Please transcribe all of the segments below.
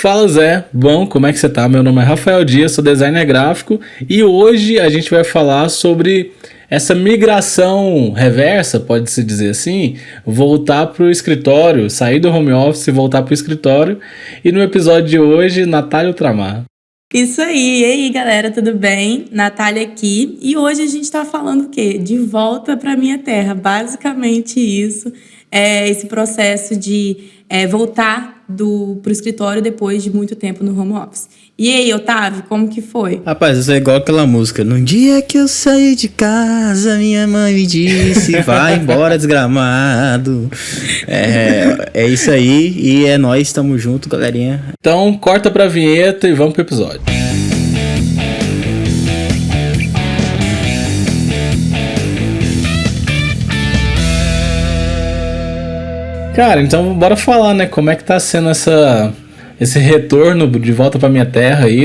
Fala Zé, bom, como é que você tá? Meu nome é Rafael Dias, sou designer gráfico e hoje a gente vai falar sobre essa migração reversa, pode-se dizer assim, voltar para o escritório, sair do home office e voltar para o escritório. E no episódio de hoje, Natália Ultramar. Isso aí, e aí galera, tudo bem? Natália aqui, e hoje a gente tá falando o quê? De volta para minha terra, basicamente isso, esse processo de voltar pro escritório depois de muito tempo no home office. E aí, Otávio, como que foi? Rapaz, isso é igual aquela música. No dia que eu saí de casa, minha mãe me disse, vai embora desgramado. É isso aí, e é nóis, tamo junto, galerinha. Então, corta pra vinheta e vamos pro episódio. Cara, então bora falar, né? Como é que tá sendo esse retorno de volta pra minha terra aí,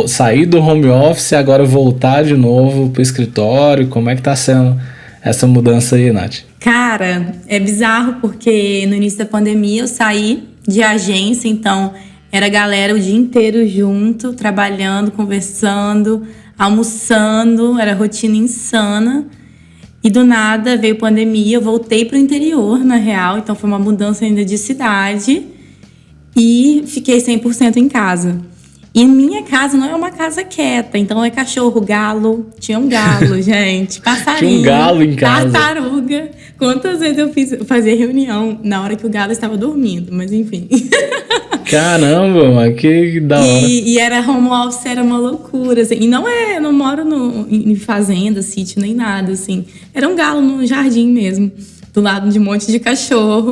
sair do home office e agora voltar de novo pro escritório. Como é que tá sendo essa mudança aí, Nath? Cara, é bizarro porque no início da pandemia eu saí de agência, então era a galera o dia inteiro junto, trabalhando, conversando, almoçando, era rotina insana. E do nada veio pandemia, eu voltei pro interior, na real, então foi uma mudança ainda de cidade e fiquei 100% em casa. E minha casa não é uma casa quieta, então é cachorro, galo, tinha um galo, gente, passarinho, tinha um galo em casa. Tartaruga. Quantas vezes eu fazia reunião na hora que o galo estava dormindo, mas enfim. Caramba, mano, que da hora. E era home office, era uma loucura, assim. E não moro em fazenda, sítio, nem nada, assim. Era um galo no jardim mesmo, do lado de um monte de cachorro.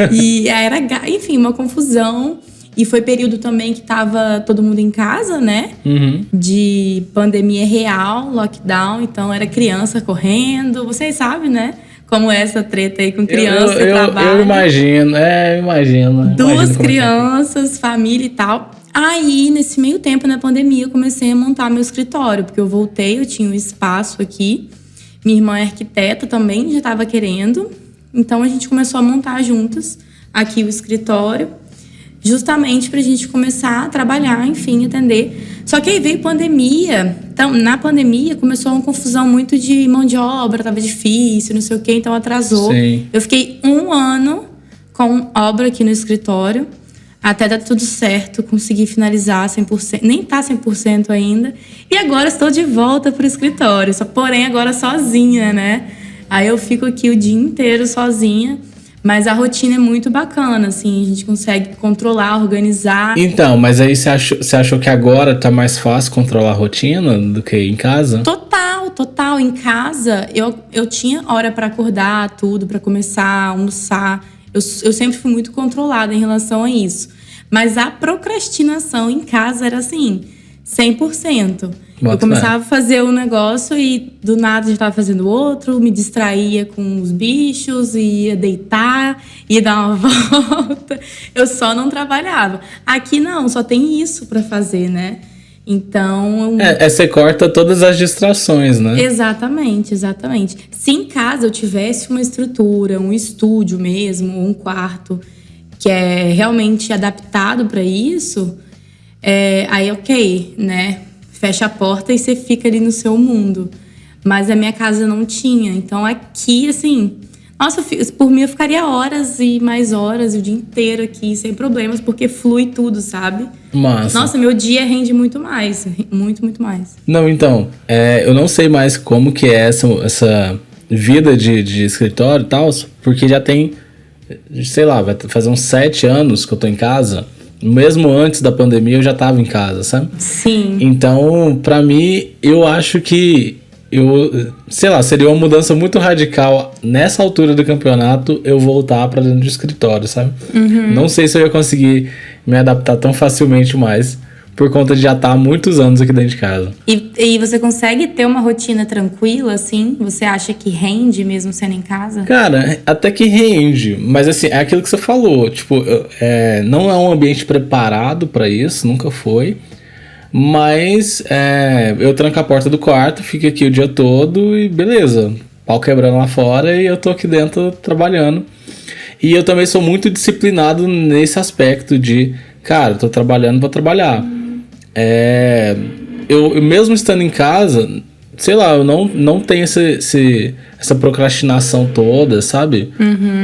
E era, enfim, uma confusão. E foi período também que tava todo mundo em casa, né? Uhum. De pandemia real, lockdown. Então era criança correndo, vocês sabem, né? Como essa treta aí com criança e trabalho. Eu imagino. Duas crianças, família e tal. Aí, nesse meio tempo, na pandemia, eu comecei a montar meu escritório. Porque eu voltei, eu tinha um espaço aqui. Minha irmã é arquiteta também, já estava querendo. Então, a gente começou a montar juntas aqui o escritório. Justamente pra gente começar a trabalhar, enfim, atender. Só que aí veio pandemia. Então, na pandemia, começou uma confusão muito de mão de obra, tava difícil, não sei o quê, então atrasou. Sim. Eu fiquei 1 ano com obra aqui no escritório, até dar tudo certo, consegui finalizar 100%, nem tá 100% ainda. E agora estou de volta pro escritório, porém agora sozinha, né? Aí eu fico aqui o dia inteiro sozinha. Mas a rotina é muito bacana, assim, a gente consegue controlar, organizar. Então, mas aí você achou que agora tá mais fácil controlar a rotina do que em casa? Total. Em casa, eu tinha hora pra acordar, tudo, pra começar a almoçar. Eu sempre fui muito controlada em relação a isso. Mas a procrastinação em casa era assim, 100%. Eu começava a fazer um negócio e do nada já estava fazendo outro, me distraía com os bichos, ia deitar, ia dar uma volta. Eu só não trabalhava. Aqui não, só tem isso para fazer, né? Então... Você corta todas as distrações, né? Exatamente. Se em casa eu tivesse uma estrutura, um estúdio mesmo, um quarto, que é realmente adaptado para isso, aí ok, né? Fecha a porta e você fica ali no seu mundo. Mas a minha casa não tinha. Então aqui, assim... Nossa, por mim eu ficaria horas e mais horas, o dia inteiro aqui, sem problemas, porque flui tudo, sabe? Massa. Nossa, meu dia rende muito mais. Muito mais. Não, então, eu não sei mais como que é essa vida de escritório e tal, porque já tem, sei lá, vai fazer uns 7 anos que eu tô em casa. Mesmo antes da pandemia eu já tava em casa, sabe? Sim. Então, pra mim, eu acho que sei lá, seria uma mudança muito radical nessa altura do campeonato eu voltar pra dentro do escritório, sabe? Uhum. Não sei se eu ia conseguir me adaptar tão facilmente mais, por conta de já estar há muitos anos aqui dentro de casa. E você consegue ter uma rotina tranquila, assim? Você acha que rende mesmo sendo em casa? Cara, até que rende, mas assim, é aquilo que você falou, tipo, não é um ambiente preparado pra isso, nunca foi, mas eu tranco a porta do quarto, fico aqui o dia todo e beleza, pau quebrando lá fora e eu tô aqui dentro trabalhando. E eu também sou muito disciplinado nesse aspecto de cara, tô trabalhando, vou trabalhar. Eu mesmo estando em casa, sei lá, eu não tenho essa procrastinação toda, sabe?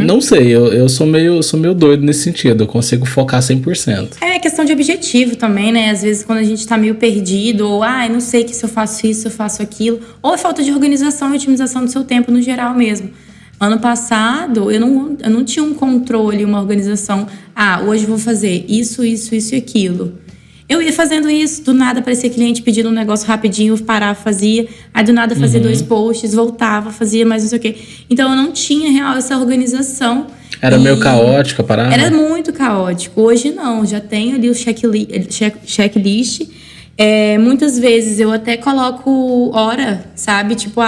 Não sei, eu sou meio doido nesse sentido, eu consigo focar 100%. É questão de objetivo também, né? Às vezes quando a gente tá meio perdido, ou não sei que se eu faço isso, se eu faço aquilo, ou é falta de organização e otimização do seu tempo no geral mesmo. Ano passado, eu não tinha um controle, uma organização. Hoje eu vou fazer isso e aquilo. Eu ia fazendo isso, do nada aparecia cliente pedindo um negócio rapidinho, eu parava, fazia. Aí do nada fazia 2 posts, voltava, fazia mais não sei o quê. Então eu não tinha real essa organização. Era meio caótico a parada? Era muito caótico. Hoje não, já tenho ali o checklist. Muitas vezes eu até coloco hora, sabe? Tipo,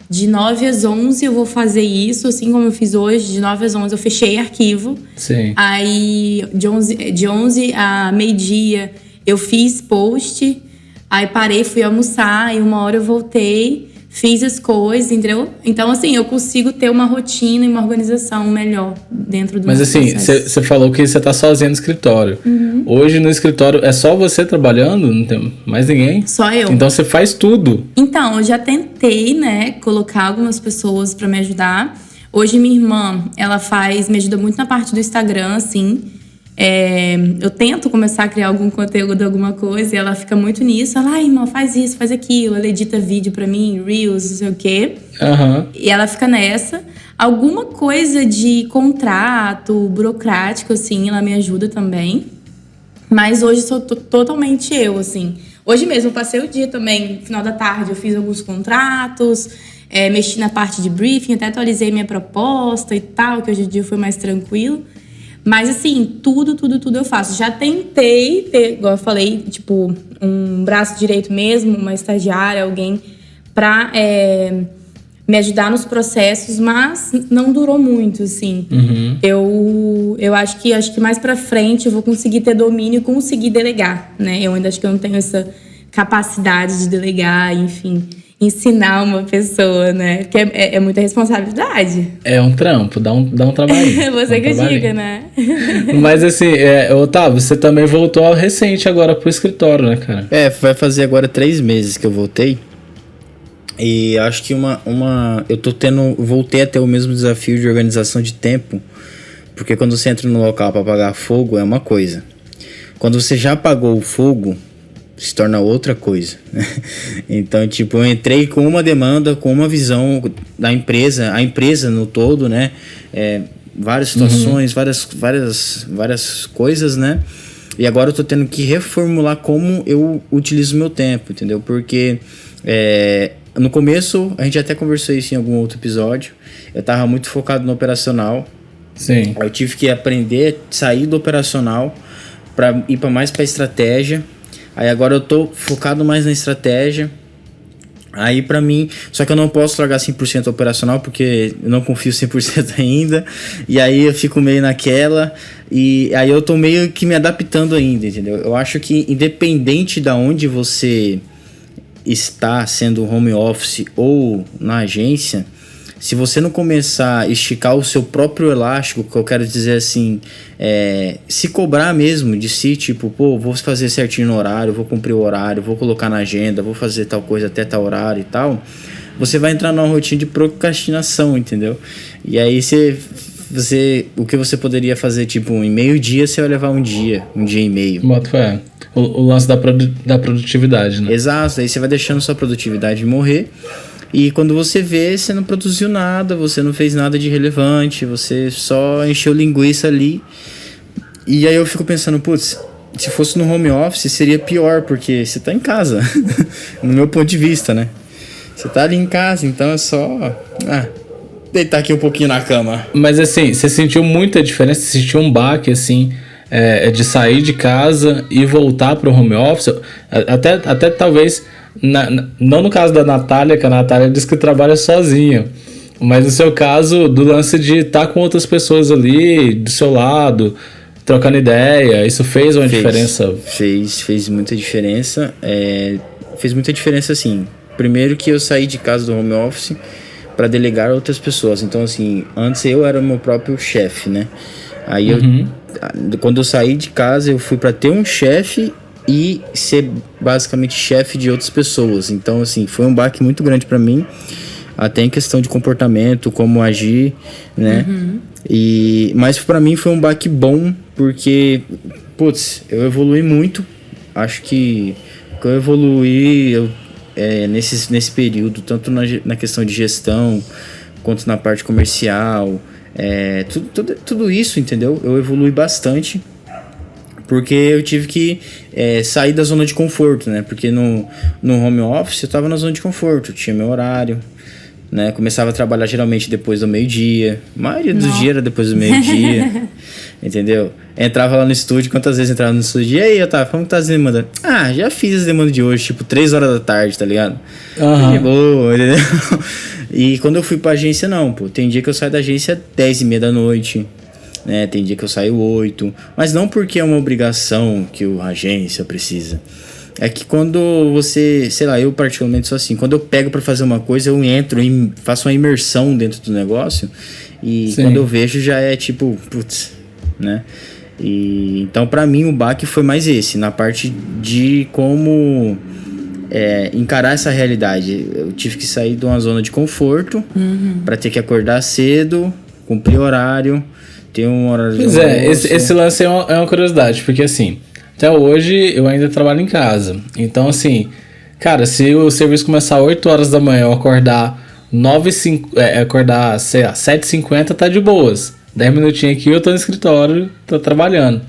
de 9 às 11 eu vou fazer isso, assim como eu fiz hoje. De 9 às 11 eu fechei arquivo. Sim. Aí de 11 a meio-dia eu fiz post. Aí parei, fui almoçar. E 1 hora eu voltei, fiz as coisas, entendeu? Então, assim, eu consigo ter uma rotina e uma organização melhor dentro do meu processo. Mas assim, você falou que você tá sozinha no escritório. Hoje no escritório é só você trabalhando? Não tem mais ninguém? Só eu. Então você faz tudo. Então, eu já tentei, né, colocar algumas pessoas pra me ajudar. Hoje minha irmã, ela me ajuda muito na parte do Instagram, assim. Eu tento começar a criar algum conteúdo, alguma coisa, e ela fica muito nisso. Ela, irmã, faz isso, faz aquilo. Ela edita vídeo pra mim, Reels, não sei o quê. E ela fica nessa. Alguma coisa de contrato, burocrático, assim, ela me ajuda também. Mas hoje sou totalmente eu, assim. Hoje mesmo, eu passei o dia também, no final da tarde, eu fiz alguns contratos, mexi na parte de briefing, até atualizei minha proposta e tal, que hoje em dia foi mais tranquilo. Mas, assim, tudo eu faço. Já tentei ter, igual eu falei, tipo, um braço direito mesmo, uma estagiária, alguém pra me ajudar nos processos, mas não durou muito, assim. Eu acho que mais pra frente eu vou conseguir ter domínio e conseguir delegar, né? Eu ainda acho que eu não tenho essa capacidade de delegar, enfim, ensinar uma pessoa, né? Porque é muita responsabilidade. É um trampo, dá um trabalho. Você que diga, né? Mas assim, Otávio, você também voltou recente agora pro escritório, né, cara? Vai fazer agora 3 meses que eu voltei. E acho que voltei a ter o mesmo desafio de organização de tempo. Porque quando você entra no local para apagar fogo é uma coisa. Quando você já apagou o fogo, se torna outra coisa. Então, tipo, eu entrei com uma demanda, com uma visão da empresa, a empresa no todo, né? Várias situações, várias coisas, né? E agora eu tô tendo que reformular como eu utilizo meu tempo, entendeu? Porque no começo, a gente até conversou isso em algum outro episódio, eu tava muito focado no operacional. Sim. Eu tive que aprender a sair do operacional para ir mais para estratégia. Aí agora eu tô focado mais na estratégia. Aí pra mim, só que eu não posso largar 100% operacional porque eu não confio 100% ainda. E aí eu fico meio naquela. E aí eu tô meio que me adaptando ainda, entendeu? Eu acho que independente da onde você está, sendo home office ou na agência, se você não começar a esticar o seu próprio elástico, que eu quero dizer assim, se cobrar mesmo de si, tipo, vou fazer certinho no horário, vou cumprir o horário, vou colocar na agenda, vou fazer tal coisa até tal horário e tal, você vai entrar numa rotina de procrastinação, entendeu? E aí o que você poderia fazer, tipo, em meio-dia, você vai levar um dia e meio. O lance da produtividade, né? Exato, aí você vai deixando sua produtividade morrer. E quando você vê, você não produziu nada, você não fez nada de relevante, você só encheu linguiça ali. E aí eu fico pensando, putz, se fosse no home office seria pior, porque você tá em casa, no meu ponto de vista, né? Você tá ali em casa, então é só deitar aqui um pouquinho na cama. Mas assim, você sentiu muita diferença? Você sentiu um baque, assim, de sair de casa e voltar pro home office? Até talvez... não no caso da Natália, que a Natália diz que trabalha sozinha, mas no seu caso do lance de estar com outras pessoas ali do seu lado, trocando ideia, isso fez uma diferença? Fez muita diferença. Fez muita diferença, assim. Primeiro que eu saí de casa do home office para delegar a outras pessoas. Então, assim, antes eu era o meu próprio chefe, né? Aí quando eu saí de casa, eu fui para ter um chefe e ser basicamente chefe de outras pessoas. Então, assim, foi um baque muito grande para mim, até em questão de comportamento, como agir, né? Mas para mim foi um baque bom, porque, putz, eu evolui muito. Acho que eu evoluí nesse período, tanto na questão de gestão, quanto na parte comercial. Tudo isso, entendeu? Eu evolui bastante, porque eu tive que sair da zona de conforto, né? Porque no home office eu tava na zona de conforto, eu tinha meu horário, né? Começava a trabalhar geralmente depois do meio-dia. A maioria dos dias era depois do meio-dia. Entendeu? Entrava lá no estúdio, quantas vezes entrava no estúdio? E aí, Otávio, como que tá as demandas? Já fiz as demandas de hoje, tipo 3 horas da tarde, tá ligado? De boa, entendeu? E quando eu fui pra agência, não, pô. Tem dia que eu saio da agência 10h30 da noite, né? Tem dia que eu saio 8. Mas não porque é uma obrigação que a agência precisa. É que quando você, sei lá, eu particularmente sou assim, quando eu pego pra fazer uma coisa, eu entro e faço uma imersão dentro do negócio, e quando eu vejo já é tipo, putz, né? E então pra mim o baque foi mais esse, na parte de como encarar essa realidade. Eu tive que sair de uma zona de conforto pra ter que acordar cedo, cumprir horário, ter um horário de almoço. Esse lance é uma curiosidade, porque assim, até hoje eu ainda trabalho em casa. Então, assim, cara, se o serviço começar às 8 horas da manhã, eu acordar 7h50, tá de boas. 10 minutinhos aqui, eu tô no escritório, tô trabalhando.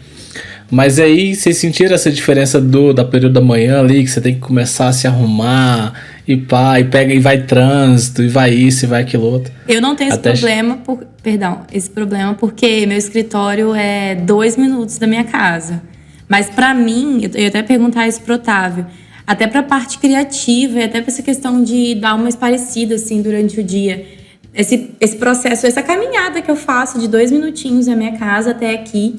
Mas aí, vocês sentiram essa diferença da período da manhã ali, que você tem que começar a se arrumar, e pá, e pega e vai trânsito, e vai isso, e vai aquilo outro. Eu não tenho esse problema porque meu escritório é 2 minutos da minha casa. Mas pra mim, eu ia até perguntar isso pro Otávio, até pra parte criativa e até pra essa questão de dar uma esparecida, assim, durante o dia. Esse processo, essa caminhada que eu faço de 2 minutinhos da minha casa até aqui,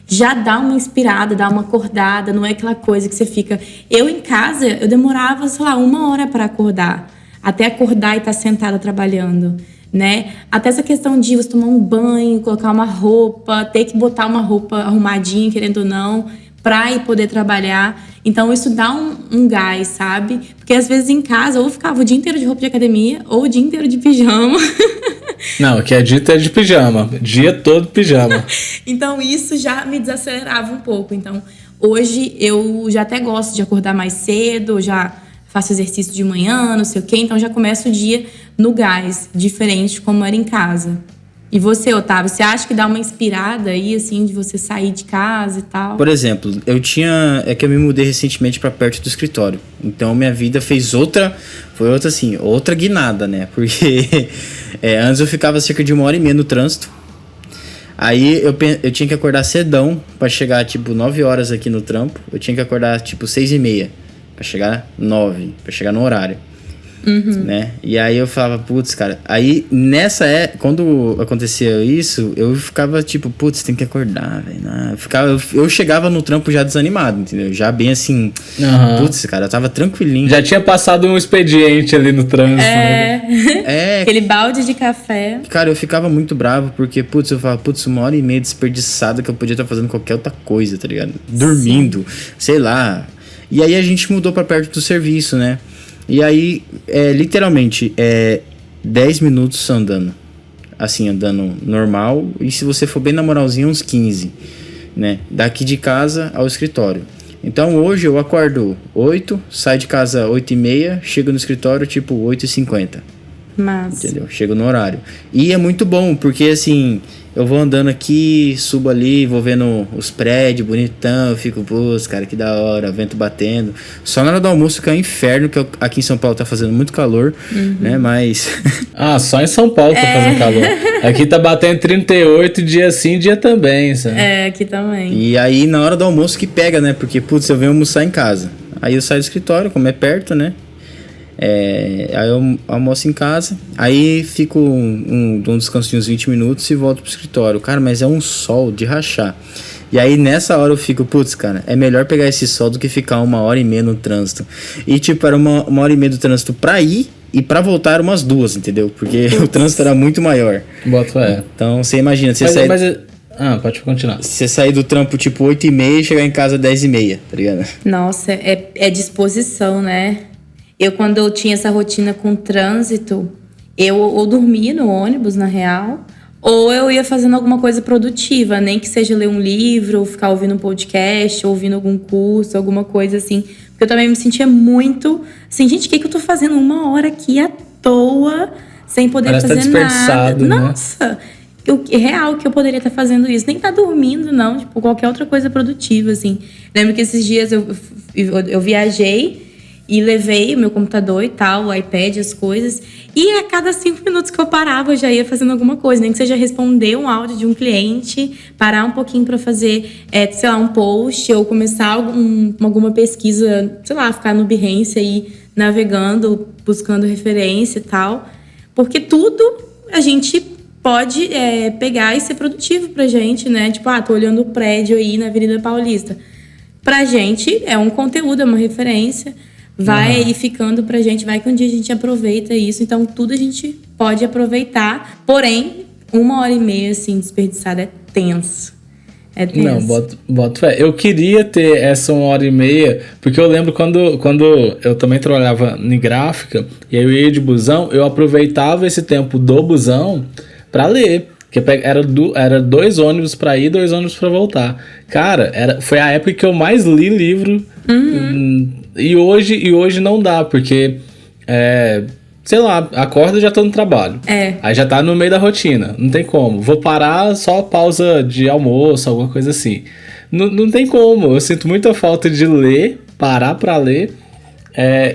já dá uma inspirada, dá uma acordada, não é aquela coisa que você fica... Eu em casa, eu demorava, sei lá, 1 hora pra acordar, até acordar e estar sentada trabalhando, né? Até essa questão de você tomar um banho, colocar uma roupa, ter que botar uma roupa arrumadinha, querendo ou não, pra ir poder trabalhar. Então isso dá um gás, sabe? Porque às vezes em casa, ou eu ficava o dia inteiro de roupa de academia, ou o dia inteiro de pijama. Não, o que é dito é de pijama. Dia todo pijama. Então isso já me desacelerava um pouco. Então hoje eu já até gosto de acordar mais cedo, já faço exercício de manhã, não sei o quê. Então já começo o dia no gás, diferente como era em casa. E você, Otávio, você acha que dá uma inspirada aí, assim, de você sair de casa e tal? Por exemplo, é que eu me mudei recentemente pra perto do escritório. Então minha vida foi outra guinada, né? Porque antes eu ficava cerca de 1h30 no trânsito. Aí eu tinha que acordar cedão pra chegar, tipo, 9 horas aqui no trampo. Eu tinha que acordar, tipo, 6h30 pra chegar 9, pra chegar no horário. Né? E aí eu falava, putz, cara. Aí quando acontecia isso, eu ficava tipo, putz, tem que acordar, velho. Eu chegava no trampo já desanimado, entendeu? Já bem assim, putz, cara, eu tava tranquilinho. Já tinha passado um expediente ali no trânsito. Né? Aquele balde de café. Cara, eu ficava muito bravo porque, putz, eu falava, putz, 1h30 desperdiçada que eu podia estar fazendo qualquer outra coisa, tá ligado? Dormindo, sei lá. E aí a gente mudou pra perto do serviço, né? E aí, literalmente, 10 minutos andando. Assim, andando normal. E se você for bem na moralzinha, uns 15, né? Daqui de casa ao escritório. Então, hoje eu acordo 8, saio de casa 8h30, chego no escritório, tipo, 8h50. Massa. Entendeu? Chego no horário. E é muito bom, porque assim... Eu vou andando aqui, subo ali, vou vendo os prédios, bonitão, eu fico, putz, cara, que da hora, vento batendo. Só na hora do almoço que é um inferno, que aqui em São Paulo tá fazendo muito calor, né, mas... Só em São Paulo tá fazendo calor. Aqui tá batendo 38, dia sim, dia também, sabe? Aqui também. E aí, na hora do almoço que pega, né, porque, putz, eu venho almoçar em casa. Aí eu saio do escritório, como é perto, né, aí eu almoço em casa, aí fico um descanso de uns 20 minutos e volto pro escritório. Cara, mas é um sol de rachar. E aí nessa hora eu fico, putz, cara, é melhor pegar esse sol do que ficar 1h30 no trânsito. E tipo, era 1h30 do trânsito pra ir e pra voltar umas 2, entendeu? Porque o trânsito era muito maior. Bota fé. Então você imagina, você sai... Pode continuar. Você sair do trampo tipo 8h30 e chegar em casa 10h30, tá ligado? Nossa, é disposição, né? Quando eu tinha essa rotina com trânsito, eu ou dormia no ônibus, na real, ou eu ia fazendo alguma coisa produtiva, nem que seja ler um livro, ou ficar ouvindo um podcast, ouvindo algum curso, alguma coisa assim. Porque eu também me sentia muito assim, gente, o que eu tô fazendo 1 hora aqui à toa, sem poder Parece fazer nada? Né? Nossa! Real que eu poderia estar fazendo isso. Nem tá dormindo, não. Tipo, qualquer outra coisa produtiva, assim. Lembro que esses dias eu viajei e levei o meu computador e tal, o iPad, as coisas. E a cada 5 minutos que eu parava, eu já ia fazendo alguma coisa. Nem que seja responder um áudio de um cliente, parar um pouquinho para fazer, sei lá, um post, ou começar alguma pesquisa, sei lá, ficar no Behance aí, navegando, buscando referência e tal. Porque tudo a gente pode pegar e ser produtivo pra gente, né? Tipo, tô olhando o prédio aí na Avenida Paulista. Pra gente, é um conteúdo, é uma referência. Vai aí ficando pra gente, vai que um dia a gente aproveita isso. Então, tudo a gente pode aproveitar. Porém, 1h30, assim, desperdiçada é tenso. É tenso. Não, boto fé. Eu queria ter essa 1h30, porque eu lembro quando eu também trabalhava em gráfica, e aí eu ia de busão, eu aproveitava esse tempo do busão pra ler. Porque era 2 ônibus pra ir, 2 ônibus pra voltar. Cara, foi a época que eu mais li livro. E hoje não dá, porque sei lá, acorda e já tô no trabalho. Aí já tá no meio da rotina. Não tem como. Vou parar só pausa de almoço, alguma coisa assim. Não tem como. Eu sinto muita falta de ler, parar pra ler,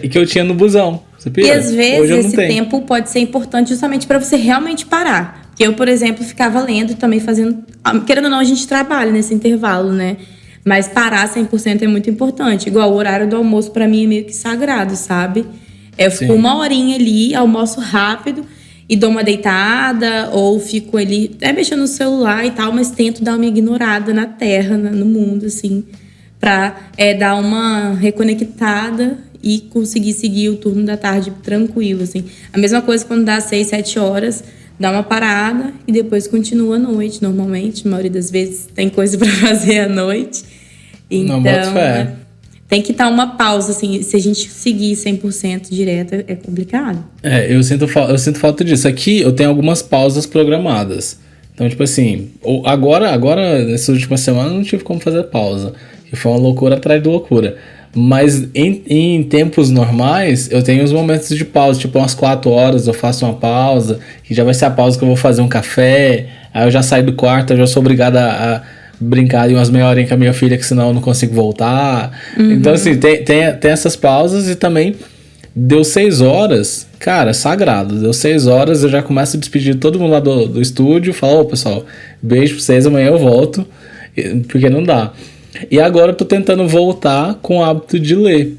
e que eu tinha no busão. Você pira? E às vezes esse tempo pode ser importante justamente pra você realmente parar. Porque eu, por exemplo, ficava lendo, também fazendo... Querendo ou não, a gente trabalha nesse intervalo, né? Mas parar 100% é muito importante. Igual o horário do almoço, pra mim, é meio que sagrado, sabe? Eu fico 1 horinha ali, almoço rápido e dou uma deitada, ou fico ali mexendo no celular e tal, mas tento dar uma ignorada na terra, no mundo, assim, pra dar uma reconectada e conseguir seguir o turno da tarde tranquilo, assim. A mesma coisa quando dá 6, 7 horas, dá uma parada e depois continua a noite, normalmente. A maioria das vezes tem coisa pra fazer à noite. Então, tem que dar uma pausa, assim. Se a gente seguir 100% direto, é complicado. Eu sinto falta disso. Aqui eu tenho algumas pausas programadas. Então, tipo assim, agora nessas últimas semanas, não tive como fazer pausa. Que foi uma loucura atrás de loucura. Mas em tempos normais, eu tenho os momentos de pausa. Tipo, umas 4 horas eu faço uma pausa, que já vai ser a pausa que eu vou fazer um café. Aí eu já saio do quarto, eu já sou obrigado a brincar umas meia horinha com a minha filha, que senão eu não consigo voltar. Então, assim, tem essas pausas. E também deu 6 horas, cara, sagrado. Deu 6 horas, eu já começo a despedir de todo mundo lá do estúdio. Falo, pessoal, beijo pra vocês, amanhã eu volto. Porque não dá. E agora eu tô tentando voltar com o hábito de ler.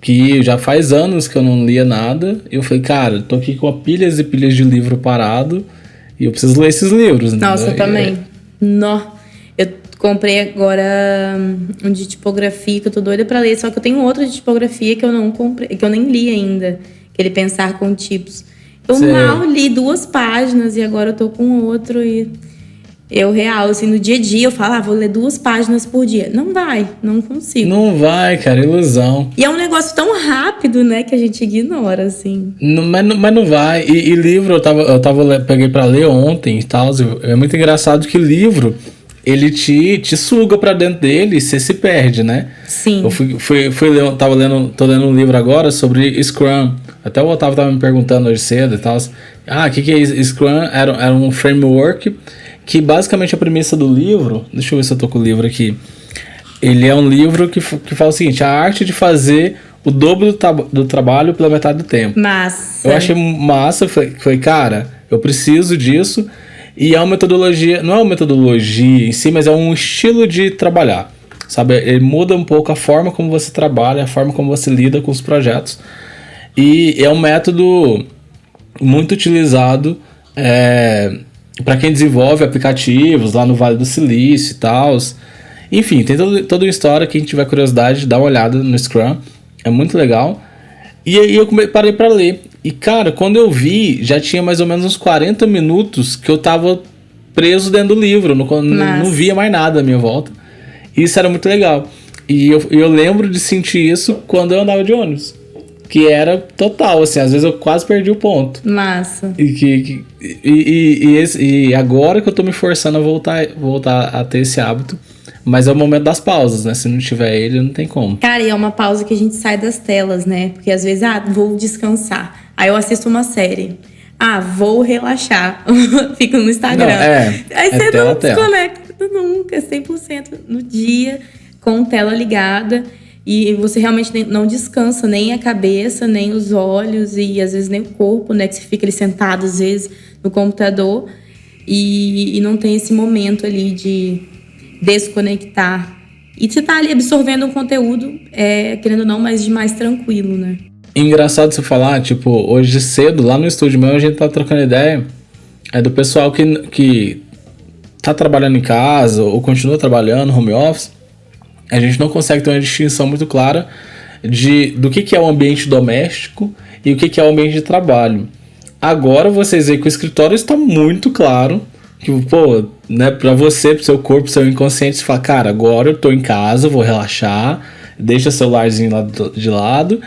Que já faz anos que eu não lia nada. E eu falei, cara, tô aqui com pilhas e pilhas de livro parado. E eu preciso ler esses livros. Nossa, eu também. Eu comprei agora um de tipografia, que eu tô doida pra ler. Só que eu tenho outro de tipografia que eu não comprei, que eu nem li ainda. Aquele Pensar com Tipos. Eu mal li 2 páginas e agora eu tô com outro e... Eu, assim, no dia a dia, eu falo, vou ler 2 páginas por dia. Não vai, não consigo. Não vai, cara, ilusão. E é um negócio tão rápido, né, que a gente ignora, assim. Mas não vai. E livro, peguei pra ler ontem e tal. É muito engraçado que livro, ele te suga pra dentro dele e você se perde, né? Sim. Eu fui ler, tô lendo um livro agora sobre Scrum. Até o Otávio tava me perguntando hoje cedo e tal. O que é Scrum? Era um framework que basicamente a premissa do livro... Deixa eu ver se eu tô com o livro aqui. Ele é um livro que fala o seguinte: a arte de fazer o dobro do trabalho pela metade do tempo. Massa. Eu achei massa. Falei, cara, eu preciso disso. E é uma metodologia... Não é uma metodologia em si, mas é um estilo de trabalhar. Sabe? Ele muda um pouco a forma como você trabalha, a forma como você lida com os projetos. E é um método muito utilizado... para quem desenvolve aplicativos lá no Vale do Silício e tal. Enfim, tem toda uma história. Quem tiver curiosidade, dá uma olhada no Scrum. É muito legal. E aí eu parei pra ler. E cara, quando eu vi, já tinha mais ou menos uns 40 minutos que eu tava preso dentro do livro, não via mais nada à minha volta. Isso era muito legal. E eu lembro de sentir isso quando eu andava de ônibus. Que era total, assim, às vezes eu quase perdi o ponto. Massa. E agora que eu tô me forçando a voltar a ter esse hábito, mas é o momento das pausas, né? Se não tiver ele, não tem como. Cara, e é uma pausa que a gente sai das telas, né? Porque às vezes, vou descansar. Aí eu assisto uma série. Vou relaxar. Fico no Instagram. Aí você não desconecta nunca, 100% no dia, com tela ligada. E você realmente não descansa nem a cabeça, nem os olhos e às vezes nem o corpo, né? Que você fica ali sentado às vezes no computador e não tem esse momento ali de desconectar. E você tá ali absorvendo um conteúdo, querendo ou não, mas de mais tranquilo, né? Engraçado você falar, tipo, hoje cedo, lá no estúdio meu, a gente tá trocando ideia do pessoal que tá trabalhando em casa ou continua trabalhando, home office. A gente não consegue ter uma distinção muito clara do que é o ambiente doméstico e o que é o ambiente de trabalho. Agora vocês veem que o escritório está muito claro, que, pô, né, pra você, pro seu corpo, pro seu inconsciente, você fala, cara, agora eu tô em casa, vou relaxar, deixa o celularzinho lá de lado,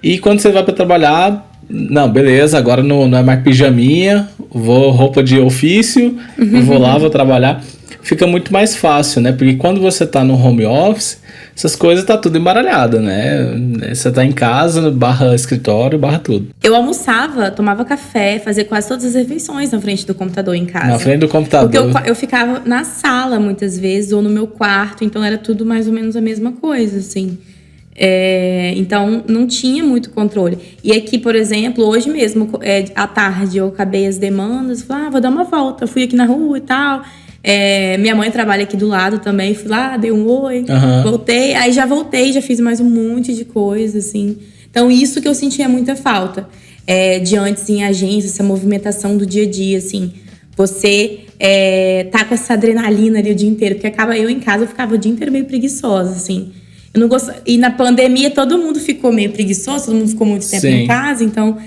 e quando você vai pra trabalhar, não, beleza, agora não é mais pijaminha, vou roupa de ofício, vou lá, vou trabalhar. Fica muito mais fácil, né? Porque quando você tá no home office, essas coisas tá tudo embaralhado, né? Você tá em casa, barra escritório, barra tudo. Eu almoçava, tomava café, fazia quase todas as refeições na frente do computador em casa. Na frente do computador. Porque eu ficava na sala muitas vezes, ou no meu quarto, então era tudo mais ou menos a mesma coisa, assim. Então não tinha muito controle. E aqui, por exemplo, hoje mesmo, à tarde, eu acabei as demandas, falei, vou dar uma volta, fui aqui na rua e tal. Minha mãe trabalha aqui do lado também. Fui lá, dei um oi, voltei. Aí já voltei, já fiz mais um monte de coisa, assim. Então, isso que eu sentia muita falta. De antes em agência, essa movimentação do dia a dia, assim. Você tá com essa adrenalina ali o dia inteiro. Porque eu em casa, eu ficava o dia inteiro meio preguiçosa, assim. Eu não gosto. E na pandemia, todo mundo ficou meio preguiçoso. Todo mundo ficou muito tempo em casa, então...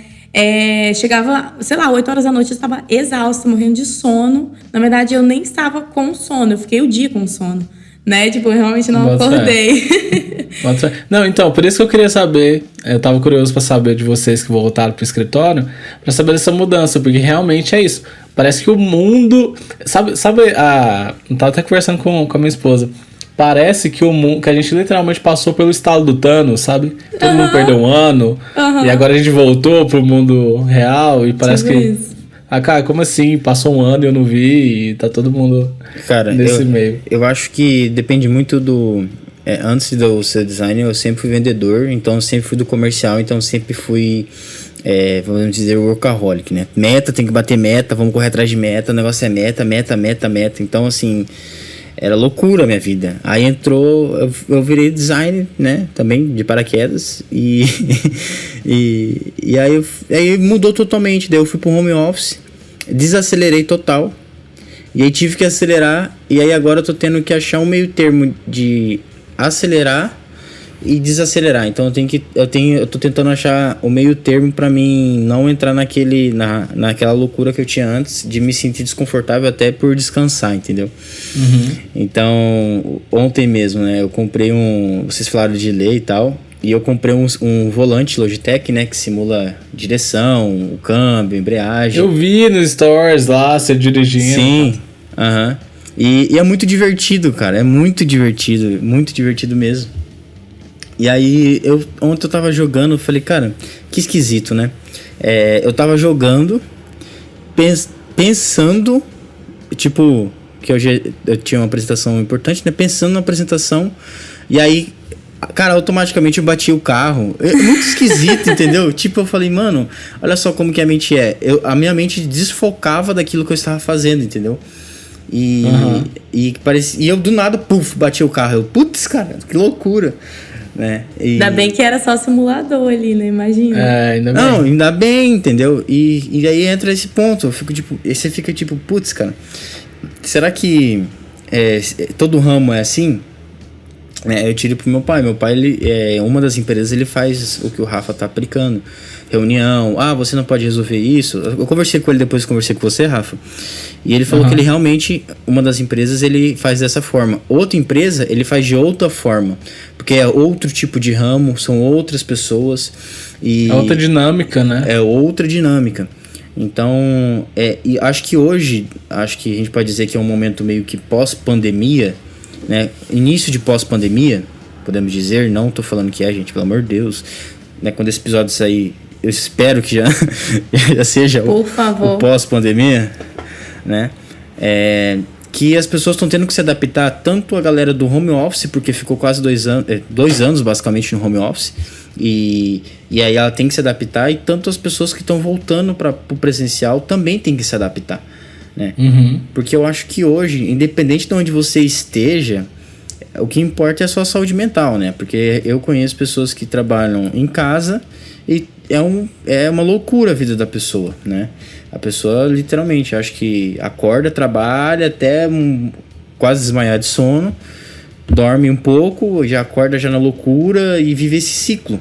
chegava, sei lá, 8 horas da noite, eu estava exausta, morrendo de sono. Na verdade, eu nem estava com sono, eu fiquei o dia com sono, né? Tipo, eu realmente não acordei. Não, então, por isso que eu queria saber, eu tava curioso pra saber de vocês que voltaram pro escritório, pra saber dessa mudança, porque realmente é isso. Parece que o mundo... Sabe eu tava até conversando com a minha esposa. Parece que que a gente literalmente passou pelo estalo do Thanos, sabe? Todo mundo perdeu um ano, e agora a gente voltou pro mundo real, e parece que... cara, como assim? Passou um ano e eu não vi, e tá todo mundo nesse meio. Eu acho que depende muito do... antes de eu ser designer, eu sempre fui vendedor, então eu sempre fui do comercial, então eu sempre fui... vamos dizer, workaholic, né? Meta, tem que bater meta, vamos correr atrás de meta, o negócio é meta. Então, assim... Era loucura a minha vida. Aí eu virei designer, né? Também, de paraquedas. E aí mudou totalmente. Daí eu fui pro home office, desacelerei total. E aí tive que acelerar. E aí agora eu tô tendo que achar um meio termo de acelerar e desacelerar. Então eu tô tentando achar o meio termo pra mim não entrar naquela loucura que eu tinha antes, de me sentir desconfortável até por descansar, entendeu? Então, ontem mesmo, né, eu comprei vocês falaram de delay e tal, e eu comprei um volante Logitech, né, que simula direção, o câmbio, embreagem. Eu vi nos stores lá, você dirigindo. Sim, e é muito divertido, cara, muito divertido mesmo. E aí, ontem eu tava jogando, eu falei, cara, que esquisito, né? Eu tava jogando, pensando, tipo, que eu tinha uma apresentação importante, né? Pensando na apresentação, e aí, cara, automaticamente eu bati o carro. Muito esquisito, entendeu? Tipo, eu falei, mano, olha só como que a mente é. A minha mente desfocava daquilo que eu estava fazendo, entendeu? E eu do nada, bati o carro. Putz, cara, que loucura. Né? Ainda bem que era só simulador ali, né? Imagina. Ainda bem. Não, ainda bem, entendeu? E aí entra esse ponto. Você fica tipo, putz, cara, será que todo ramo é assim? Eu tiro pro meu pai. Meu pai, uma das empresas, ele faz o que o Rafa tá aplicando. Reunião. Você não pode resolver isso. Eu conversei com ele depois que conversei com você, Rafa. E ele falou que ele realmente, uma das empresas, ele faz dessa forma. Outra empresa, ele faz de outra forma. Porque é outro tipo de ramo, são outras pessoas. É outra dinâmica, né? É outra dinâmica. Então, e acho que hoje, a gente pode dizer que é um momento meio que pós-pandemia, né? Início de pós-pandemia, podemos dizer. Não tô falando que gente, pelo amor de Deus. Né? Quando esse episódio sair, eu espero que já seja Por favor. o pós-pandemia, né? Que as pessoas estão tendo que se adaptar, tanto a galera do home office, porque ficou quase 2 anos basicamente no home office, e aí ela tem que se adaptar, e tanto as pessoas que estão voltando para o presencial também tem que se adaptar, né? Porque eu acho que hoje, independente de onde você esteja, o que importa é a sua saúde mental, né? Porque eu conheço pessoas que trabalham em casa e é uma loucura a vida da pessoa, né? A pessoa literalmente, acho que acorda, trabalha até quase desmaiar de sono, dorme um pouco, já acorda já na loucura e vive esse ciclo.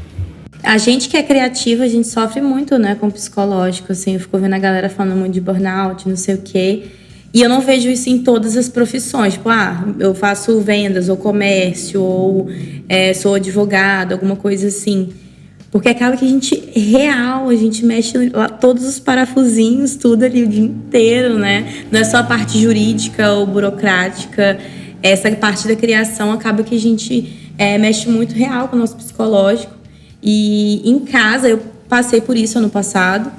A gente que é criativa, a gente sofre muito, né, com o psicológico, assim. Eu fico vendo a galera falando muito de burnout, não sei o quê. E eu não vejo isso em todas as profissões. Tipo, eu faço vendas, ou comércio, ou sou advogado, alguma coisa assim. Porque acaba que a gente mexe lá todos os parafusinhos, tudo ali o dia inteiro, né? Não é só a parte jurídica ou burocrática. Essa parte da criação acaba que a gente mexe muito real com o nosso psicológico. E em casa, eu passei por isso ano passado.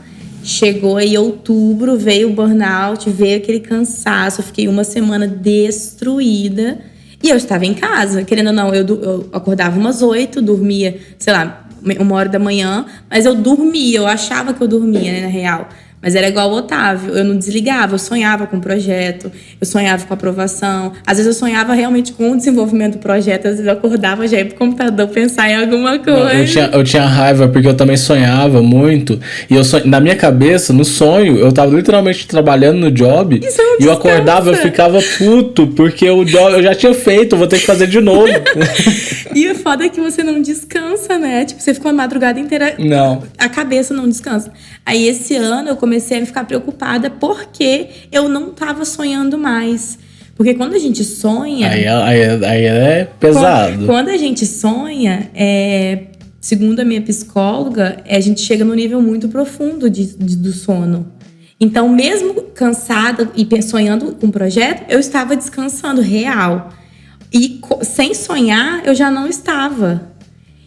Chegou aí outubro, veio o burnout, veio aquele cansaço. Eu fiquei uma semana destruída. E eu estava em casa, querendo ou não, eu acordava umas 8, dormia, sei lá, 1h da manhã, mas eu dormia, eu achava que eu dormia, né, na real. Mas era igual o Otávio, eu não desligava, eu sonhava com o projeto, eu sonhava com a aprovação. Às vezes eu sonhava realmente com o desenvolvimento do projeto, às vezes eu acordava já ia pro computador pensar em alguma coisa. Eu tinha raiva porque eu também sonhava muito. E na minha cabeça, no sonho, eu tava literalmente trabalhando no job. E eu acordava, eu ficava puto, porque o job eu já tinha feito, eu vou ter que fazer de novo. E o foda é que você não descansa, né? Tipo, você ficou a madrugada inteira. Não. A cabeça não descansa. Aí esse ano eu comecei a ficar preocupada porque eu não tava sonhando mais. Porque quando a gente sonha... Aí é pesado. Quando a gente sonha, segundo a minha psicóloga, a gente chega num nível muito profundo do sono. Então, mesmo cansada e sonhando com o projeto, eu estava descansando real. E sem sonhar, eu já não estava.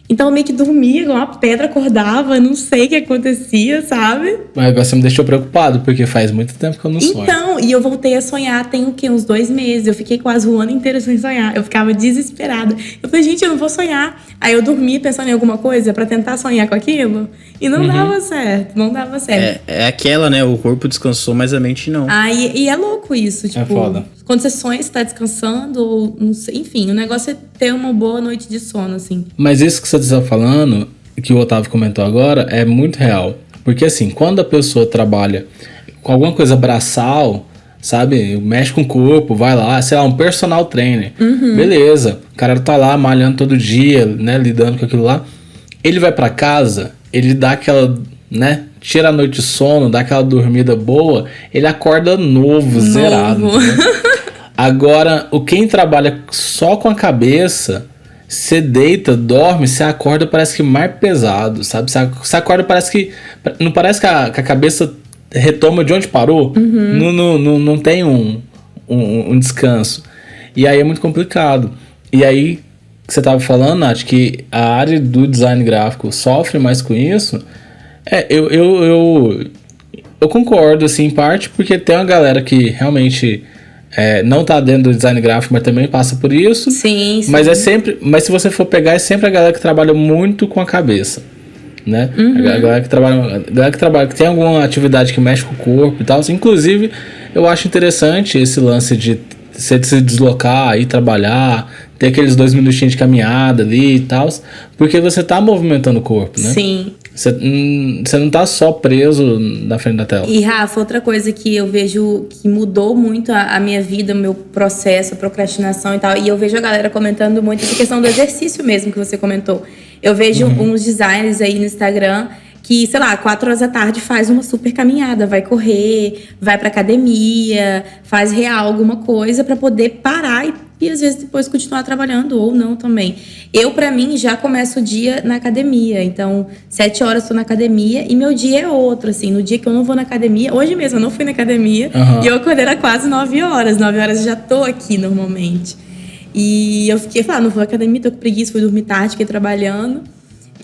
Então eu meio que dormia igual uma pedra, acordava, não sei o que acontecia, sabe? Mas agora você me deixou preocupado, porque faz muito tempo que eu não sonho. Então, e eu voltei a sonhar tem o quê? Uns 2 meses. Eu fiquei quase o ano inteiro sem sonhar. Eu ficava desesperada. Eu falei, gente, eu não vou sonhar. Aí eu dormia pensando em alguma coisa pra tentar sonhar com aquilo. E não dava certo, não dava certo. É aquela, né? O corpo descansou, mas a mente não. E é louco isso, tipo... É foda. Quando você sonha, você tá descansando, ou não sei, enfim, o negócio é ter uma boa noite de sono, assim. Mas isso que você está falando, que o Otávio comentou agora, é muito real. Porque assim, quando a pessoa trabalha com alguma coisa braçal, sabe? Mexe com o corpo, vai lá, sei lá, um personal trainer. Beleza, o cara tá lá malhando todo dia, né? Lidando com aquilo lá. Ele vai pra casa, ele dá aquela, né? Tira a noite de sono, dá aquela dormida boa, ele acorda novo. Zerado. Né? Agora, quem trabalha só com a cabeça, você deita, dorme, você acorda, parece que mais pesado, sabe? Você acorda, parece que... Não parece que a cabeça retoma de onde parou? Não tem um descanso. E aí é muito complicado. E aí, que você estava falando, Nath, que a área do design gráfico sofre mais com isso... Eu concordo, assim, em parte, porque tem uma galera que realmente não tá dentro do design gráfico, mas também passa por isso. Sim. Mas mas se você for pegar, é sempre a galera que trabalha muito com a cabeça, né? A galera que trabalha, que tem alguma atividade que mexe com o corpo e tal. Inclusive, eu acho interessante esse lance de se deslocar, ir trabalhar, ter aqueles 2 minutinhos de caminhada ali e tal, porque você tá movimentando o corpo, né? Sim. você não tá só preso na frente da tela. E, Rafa, outra coisa que eu vejo que mudou muito a minha vida, o meu processo, a procrastinação e tal, e eu vejo a galera comentando muito essa questão do exercício mesmo que você comentou. Eu vejo uns designers aí no Instagram que, sei lá, 4 horas da tarde faz uma super caminhada, vai correr, vai pra academia, faz real alguma coisa pra poder parar e às vezes depois continuar trabalhando ou não também. Eu, pra mim, já começo o dia na academia. Então, 7 horas tô na academia e meu dia é outro, assim. No dia que eu não vou na academia, hoje mesmo eu não fui na academia e eu acordei era quase 9 horas. 9 horas eu já tô aqui normalmente. E eu fiquei, não vou na academia, tô com preguiça, fui dormir tarde, fiquei trabalhando.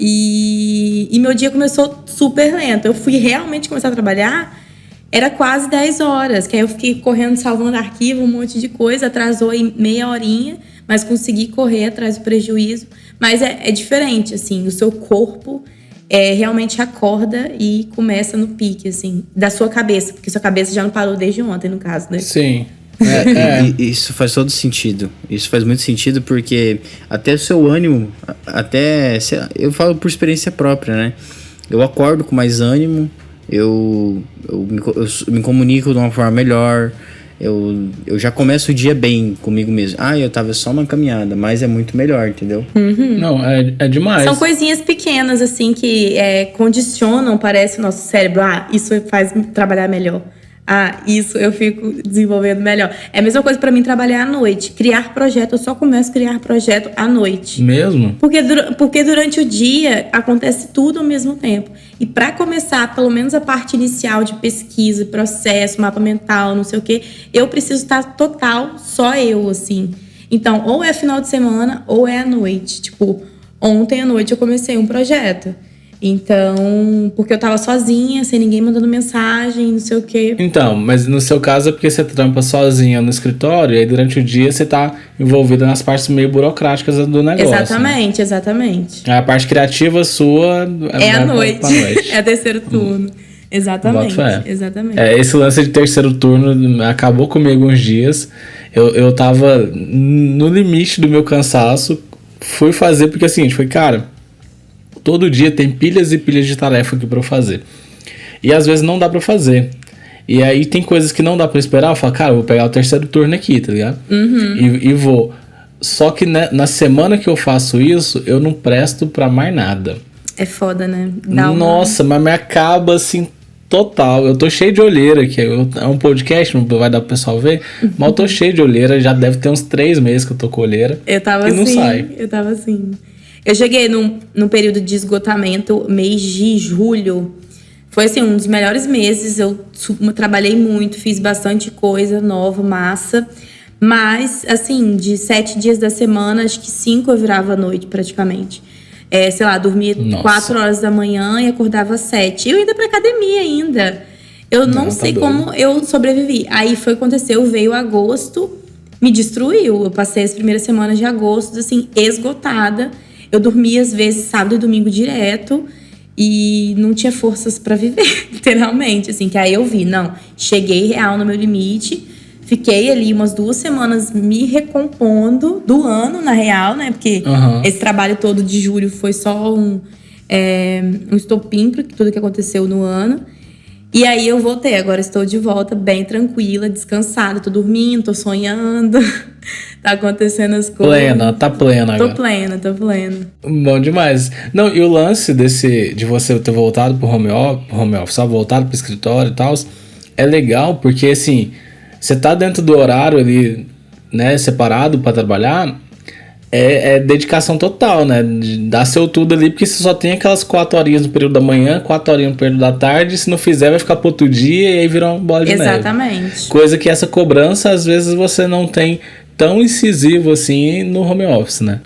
E meu dia começou super lento. Eu fui realmente começar a trabalhar, era quase 10 horas. Que aí eu fiquei correndo, salvando arquivo, um monte de coisa. Atrasou aí meia horinha, mas consegui correr atrás do prejuízo. Mas é diferente, assim. O seu corpo realmente acorda e começa no pique, assim, da sua cabeça. Porque sua cabeça já não parou desde ontem, no caso, né? Sim. Isso faz todo sentido. Isso faz muito sentido porque até o seu ânimo, sei lá, eu falo por experiência própria, né? Eu acordo com mais ânimo, eu me comunico de uma forma melhor, eu já começo o dia bem comigo mesmo. Eu tava só uma caminhada, mas é muito melhor, entendeu? Não, é demais. São coisinhas pequenas, assim, que condicionam, parece, o nosso cérebro. Isso faz trabalhar melhor. Isso eu fico desenvolvendo melhor. É a mesma coisa pra mim trabalhar à noite. Criar projeto, eu só começo a criar projeto à noite. Mesmo? Porque durante o dia acontece tudo ao mesmo tempo. E pra começar, pelo menos a parte inicial de pesquisa, processo, mapa mental, não sei o quê, eu preciso estar total, só eu, assim. Então, ou é final de semana, ou é à noite. Tipo, ontem à noite eu comecei um projeto. Então, porque eu tava sozinha, sem ninguém mandando mensagem, não sei o quê. Então, mas no seu caso é porque você trampa sozinha no escritório e aí durante o dia você tá envolvida nas partes meio burocráticas do negócio. Exatamente, exatamente. A parte criativa sua é à noite. É terceiro turno. Exatamente. Exatamente. Esse lance de terceiro turno acabou comigo uns dias. Eu tava no limite do meu cansaço. Fui fazer porque assim, foi, cara, todo dia tem pilhas e pilhas de tarefa aqui pra eu fazer. E às vezes não dá pra fazer. E aí tem coisas que não dá pra esperar. Eu falo, cara, eu vou pegar o terceiro turno aqui, tá ligado? E vou. Só que na semana que eu faço isso, eu não presto pra mais nada. É foda, né? Nossa, mas me acaba assim, total. Eu tô cheio de olheira aqui. É um podcast, não vai dar pro pessoal ver. Mas eu tô cheio de olheira. Já deve ter uns 3 meses que eu tô com olheira. Eu tava não sai. Eu tava assim. Eu cheguei num período de esgotamento, mês de julho. Foi, assim, um dos melhores meses. Eu trabalhei muito, fiz bastante coisa nova, massa. Mas, assim, de 7 dias da semana, acho que 5 eu virava à noite, praticamente. Sei lá, dormia 4 horas da manhã e acordava às 7. Eu ia pra academia ainda. Eu não sei como eu sobrevivi. Aí foi o que aconteceu, veio agosto, me destruiu. Eu passei as primeiras semanas de agosto, assim, esgotada. Eu dormia, às vezes, sábado e domingo direto e não tinha forças pra viver, literalmente, assim. Que aí eu vi, cheguei real no meu limite. Fiquei ali umas 2 semanas me recompondo do ano, na real, né? Porque esse trabalho todo de julho foi só um estopim para tudo que aconteceu no ano. E aí eu voltei, agora estou de volta bem tranquila, descansada. Tô dormindo, tô sonhando, tá acontecendo as coisas. Tá plena agora. Tô plena. Bom demais. Não, e o lance de você ter voltado pro home office, só voltado pro escritório e tal, é legal porque, assim, você tá dentro do horário ali, né, separado pra trabalhar, é dedicação total, né? Dá seu tudo ali, porque você só tem aquelas 4 horinhas no período da manhã, 4 horinhas no período da tarde, se não fizer vai ficar pro outro dia e aí vira uma bola de neve. Exatamente. Coisa que essa cobrança, às vezes, você não tem tão incisivo assim no home office, né?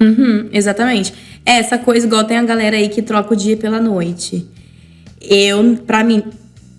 Exatamente. Essa coisa, igual tem a galera aí que troca o dia pela noite. Pra mim,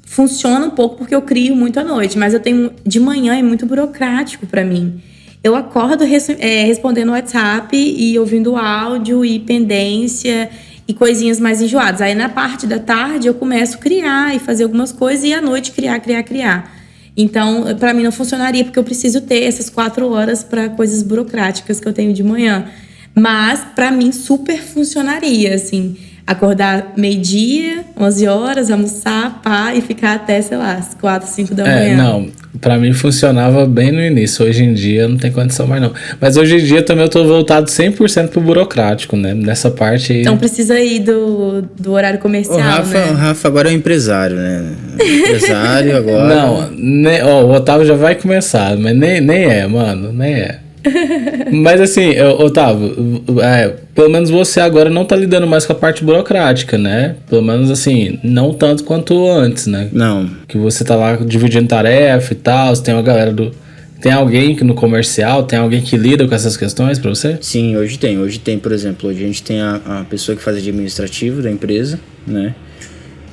funciona um pouco porque eu crio muito à noite, mas eu tenho de manhã, é muito burocrático pra mim. Eu acordo respondendo WhatsApp e ouvindo áudio e pendência e coisinhas mais enjoadas. Aí na parte da tarde eu começo a criar e fazer algumas coisas e à noite criar. Então, pra mim não funcionaria porque eu preciso ter essas 4 horas pra coisas burocráticas que eu tenho de manhã. Mas pra mim super funcionaria, assim. acordar meio-dia, 11 horas, almoçar, pá, e ficar até, sei lá, às 4, 5 da manhã. Não, pra mim funcionava bem no início. Hoje em dia não tem condição mais não. Mas hoje em dia também eu tô voltado 100% pro burocrático, né? Nessa parte aí. Então precisa ir do horário comercial, O Rafa agora é um empresário, né? Empresário agora. Não, o Otávio já vai começar, mas nem é, mano, nem é. Mas assim, Otávio, pelo menos você agora não tá lidando mais com a parte burocrática, né? Pelo menos assim, não tanto quanto antes, né? Não. Que você tá lá dividindo tarefa e tal, você tem uma galera Tem alguém que no comercial, tem alguém que lida com essas questões pra você? Sim, hoje tem. Hoje tem, por exemplo, hoje a gente tem a pessoa que faz administrativo da empresa, né?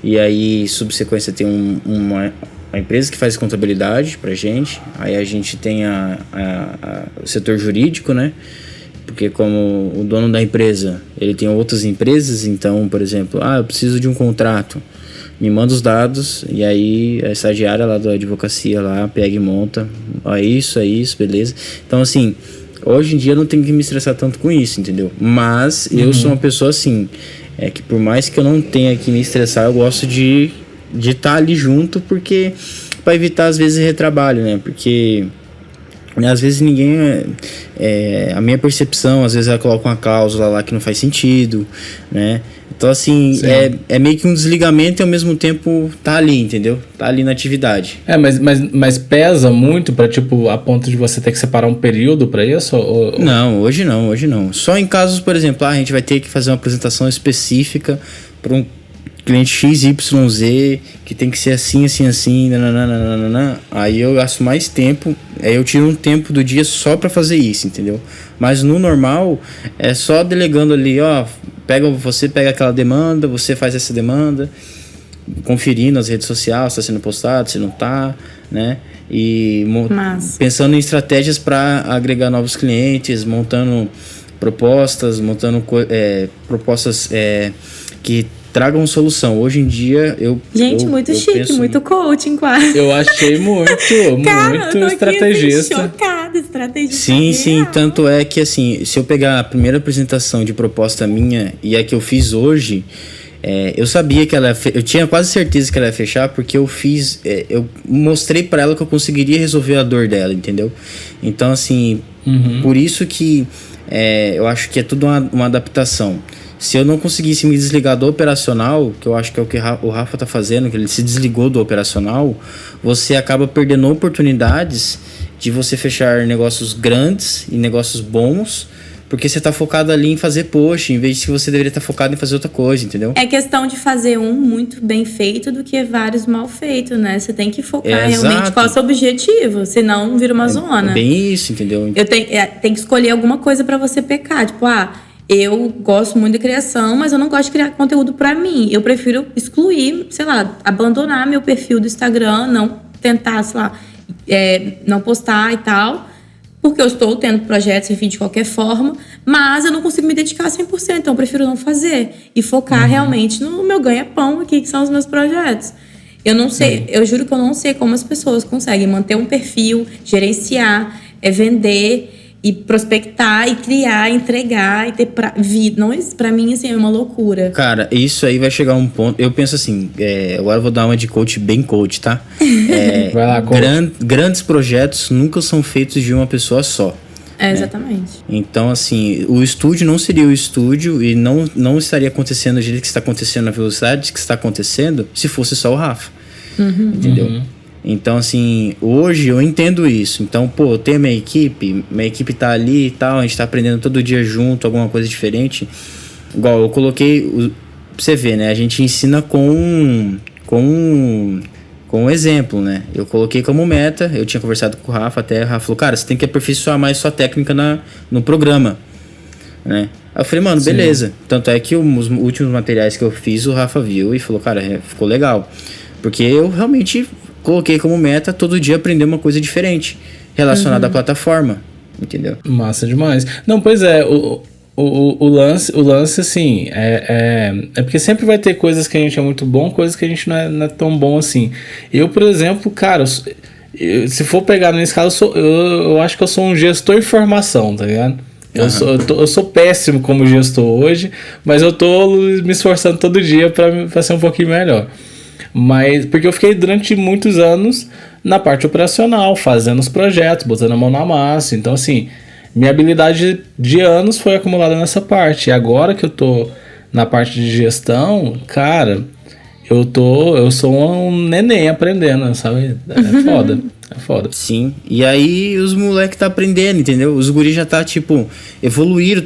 E aí, subsequência, tem uma empresa que faz contabilidade pra gente. Aí a gente tem o setor jurídico, né? Porque como o dono da empresa, ele tem outras empresas, então, por exemplo, eu preciso de um contrato. Me manda os dados, e aí a estagiária lá da advocacia lá pega e monta. É isso, beleza. Então, assim, hoje em dia eu não tenho que me estressar tanto com isso, entendeu? Mas eu sou uma pessoa assim, que por mais que eu não tenha que me estressar, eu gosto de estar ali junto, porque para evitar às vezes retrabalho, né? Porque às vezes ninguém a minha percepção, às vezes ela coloca uma cláusula lá que não faz sentido, né? Então assim, é meio que um desligamento e ao mesmo tempo tá ali, entendeu? Tá ali na atividade. Mas pesa muito pra, tipo, a ponto de você ter que separar um período pra isso? Não, hoje não. Só em casos, por exemplo, a gente vai ter que fazer uma apresentação específica para um cliente XYZ, que tem que ser assim, nananana. Aí eu gasto mais tempo, aí eu tiro um tempo do dia só pra fazer isso, entendeu? Mas no normal, é só delegando ali, você pega aquela demanda, você faz essa demanda, conferindo as redes sociais, se está sendo postado, se não está, né? E pensando em estratégias para agregar novos clientes, montando propostas, que tragam solução. Hoje em dia, Gente, muito chique, muito coaching quase. Eu achei muito estrategista. Chocada, estrategista. Sim, tanto é que assim, se eu pegar a primeira apresentação de proposta minha e a que eu fiz hoje, eu sabia que eu tinha quase certeza que ela ia fechar, porque eu mostrei para ela que eu conseguiria resolver a dor dela, entendeu? Então assim, por isso que eu acho que é tudo uma adaptação. Se eu não conseguisse me desligar do operacional, que eu acho que é o que o Rafa tá fazendo, que ele se desligou do operacional, você acaba perdendo oportunidades de você fechar negócios grandes e negócios bons, porque você tá focado ali em fazer post, em vez de que você deveria estar focado em fazer outra coisa, entendeu? É questão de fazer um muito bem feito do que vários mal feitos, né? Você tem que focar realmente qual é o seu objetivo, senão vira uma zona. É bem isso, entendeu? Tem que escolher alguma coisa pra você pecar, tipo, eu gosto muito de criação, mas eu não gosto de criar conteúdo pra mim. Eu prefiro excluir, sei lá, abandonar meu perfil do Instagram, não tentar, sei lá, não postar e tal, porque eu estou tendo projetos, enfim, de qualquer forma, mas eu não consigo me dedicar 100%, então eu prefiro não fazer e focar realmente no meu ganha-pão aqui, que são os meus projetos. Eu não sei, eu juro que eu não sei como as pessoas conseguem manter um perfil, gerenciar, vender e prospectar, e criar, entregar, e ter vida. Não, isso pra mim, assim, é uma loucura. Cara, isso aí vai chegar a um ponto... Eu penso assim, agora eu vou dar uma de coach, bem coach, tá? Vai lá, coach. Grandes projetos nunca são feitos de uma pessoa só. Exatamente. Então, assim, o estúdio não seria o estúdio e não estaria acontecendo do jeito que está acontecendo, na velocidade que está acontecendo, se fosse só o Rafa. Entendeu? Então, assim, hoje eu entendo isso. Então, eu tenho minha equipe tá ali e tal, a gente tá aprendendo todo dia junto, alguma coisa diferente. Igual, eu coloquei, pra você ver, né? A gente ensina com um exemplo, né? Eu coloquei como meta, eu tinha conversado com o Rafa até, o Rafa falou, cara, você tem que aperfeiçoar mais sua técnica no programa, né? Aí eu falei, mano, beleza. Tanto é que os últimos materiais que eu fiz, o Rafa viu e falou, cara, ficou legal. Porque eu realmente coloquei como meta todo dia aprender uma coisa diferente relacionada à plataforma, entendeu? Massa demais. Não, pois é, o lance assim, é porque sempre vai ter coisas que a gente é muito bom, coisas que a gente não é tão bom assim. Eu, por exemplo, cara, se for pegar na escala, eu acho que eu sou um gestor de informação, tá ligado? Eu sou péssimo como gestor hoje, mas eu tô me esforçando todo dia para ser um pouquinho melhor. Mas porque eu fiquei durante muitos anos na parte operacional, fazendo os projetos, botando a mão na massa. Então, assim, minha habilidade de anos foi acumulada nessa parte. E agora que eu tô na parte de gestão, cara, eu sou um neném aprendendo, sabe? É foda. É foda. Sim. E aí os moleques tá aprendendo, entendeu? Os guris já tá, tipo,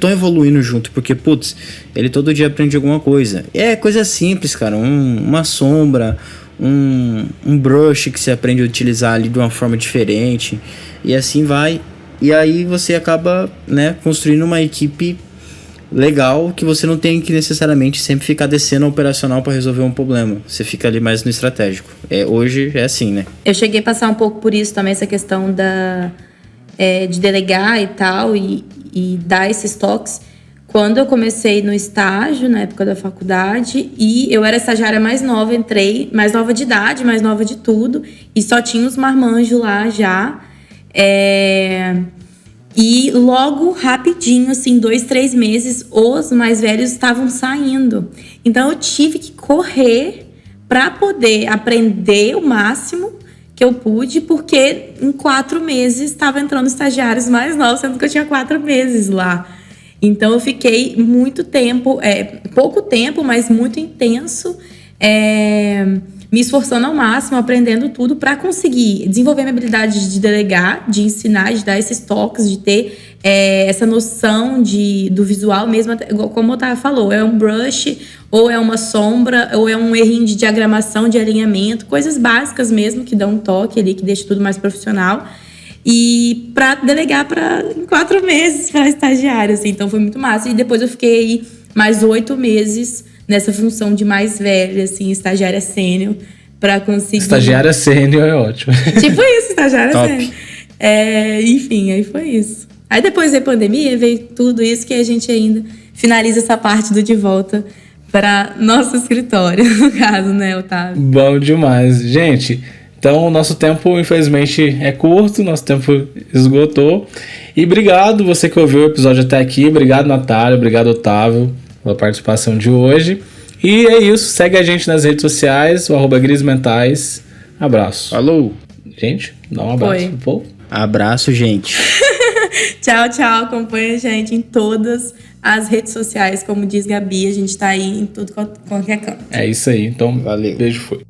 tão evoluindo junto. Porque, putz, ele todo dia aprende alguma coisa. É coisa simples, cara. Uma sombra, um brush que você aprende a utilizar ali de uma forma diferente. E assim vai. E aí você acaba, né, construindo uma equipe legal, que você não tem que necessariamente sempre ficar descendo ao operacional para resolver um problema. Você fica ali mais no estratégico. Hoje é assim, né? Eu cheguei a passar um pouco por isso também, essa questão de delegar e tal, e dar esses toques. Quando eu comecei no estágio, na época da faculdade, e eu era estagiária mais nova, entrei mais nova de idade, mais nova de tudo, e só tinha os marmanjos lá já. E logo, rapidinho, assim, 2-3 meses, os mais velhos estavam saindo. Então, eu tive que correr para poder aprender o máximo que eu pude, porque em 4 meses estava entrando estagiários mais novos, sendo que eu tinha 4 meses lá. Então, eu fiquei muito tempo, pouco tempo, mas muito intenso, me esforçando ao máximo, aprendendo tudo para conseguir desenvolver minha habilidade de delegar, de ensinar, de dar esses toques, de ter essa noção do visual mesmo, como o Otávio falou, é um brush, ou é uma sombra, ou é um errinho de diagramação, de alinhamento, coisas básicas mesmo que dão um toque ali, que deixa tudo mais profissional. E para delegar em 4 meses para estagiário, assim, então foi muito massa. E depois eu fiquei aí mais 8 meses nessa função de mais velha, assim, estagiária sênior, para conseguir... Estagiária sênior é ótimo. Tipo isso, estagiária sênior. Enfim, aí foi isso. Aí depois da pandemia, veio tudo isso que a gente ainda finaliza essa parte do De Volta para nosso escritório, no caso, né, Otávio? Bom demais. Gente, então o nosso tempo, infelizmente, é curto, nosso tempo esgotou. E obrigado você que ouviu o episódio até aqui. Obrigado, Natália. Obrigado, Otávio, pela participação de hoje. E é isso, segue a gente nas redes sociais, o @grismentais. Abraço. Falou! Gente, dá um abraço pro povo. Abraço, gente. Tchau, tchau. Acompanha a gente em todas as redes sociais, como diz Gabi, a gente tá aí em tudo qualquer canto. É isso aí, então Valeu. Beijo, foi.